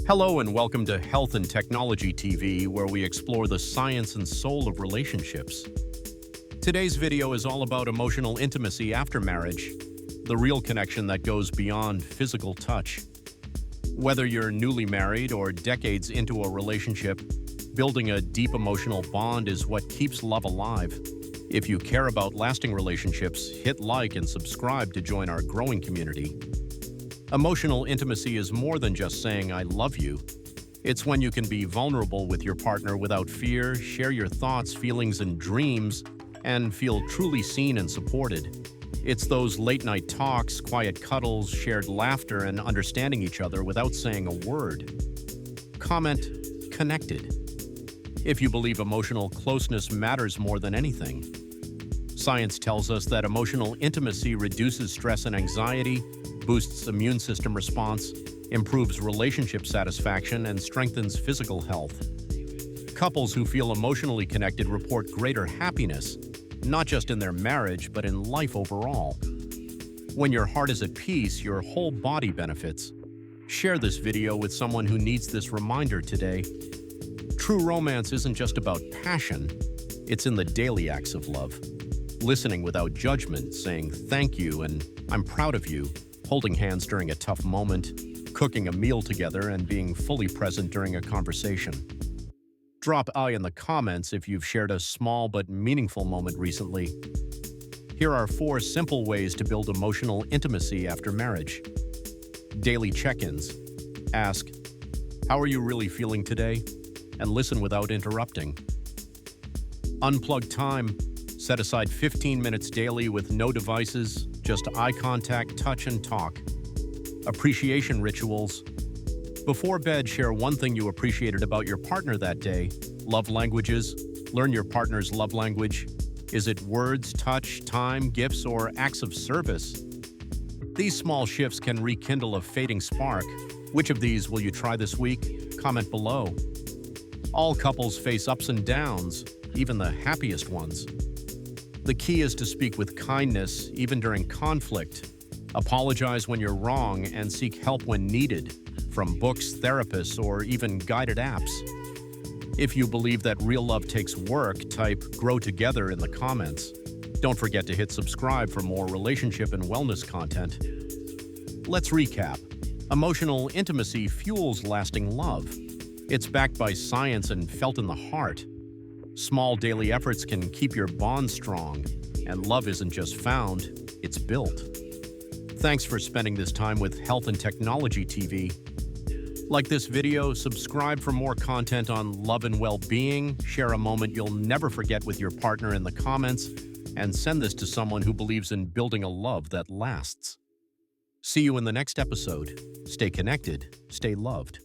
Hello and welcome to Health and Technology TV, where we explore the science and soul of relationships. Today's video is all about emotional intimacy after marriage, the real connection that goes beyond physical touch. Whether you're newly married or decades into a relationship, building a deep emotional bond is what keeps love alive. If you care about lasting relationships, hit like and subscribe to join our growing community. Emotional intimacy is more than just saying "I love you." It's when you can be vulnerable with your partner without fear, share your thoughts, feelings, and dreams, and feel truly seen and supported. It's those late-night talks, quiet cuddles, shared laughter, and understanding each other without saying a word. Comment connected if you believe emotional closeness matters more than anything. Science tells us that emotional intimacy reduces stress and anxiety, boosts immune system response, improves relationship satisfaction, and strengthens physical health. Couples who feel emotionally connected report greater happiness, not just in their marriage, but in life overall. When your heart is at peace, your whole body benefits. Share this video with someone who needs this reminder today. True romance isn't just about passion, it's in the daily acts of love. Listening without judgment, saying "thank you" and "I'm proud of you," holding hands during a tough moment, cooking a meal together, and being fully present during a conversation. Drop I in the comments if you've shared a small but meaningful moment recently. Here are 4 simple ways to build emotional intimacy after marriage. Daily check-ins. Ask, "How are you really feeling today?" and listen without interrupting. Unplug time. Set aside 15 minutes daily with no devices, just eye contact, touch, and talk. Appreciation rituals. Before bed, share one thing you appreciated about your partner that day. Love languages. Learn your partner's love language. Is it words, touch, time, gifts, or acts of service? These small shifts can rekindle a fading spark. Which of these will you try this week? Comment below. All couples face ups and downs, even the happiest ones. The key is to speak with kindness, even during conflict. Apologize when you're wrong and seek help when needed, from books, therapists, or even guided apps. If you believe that real love takes work, type "grow together" in the comments. Don't forget to hit subscribe for more relationship and wellness content. Let's recap. Emotional intimacy fuels lasting love. It's backed by science and felt in the heart. Small daily efforts can keep your bond strong, and love isn't just found, it's built. Thanks for spending this time with Health and Technology TV. Like this video, subscribe for more content on love and well-being, share a moment you'll never forget with your partner in the comments, and send this to someone who believes in building a love that lasts. See you in the next episode. Stay connected, stay loved.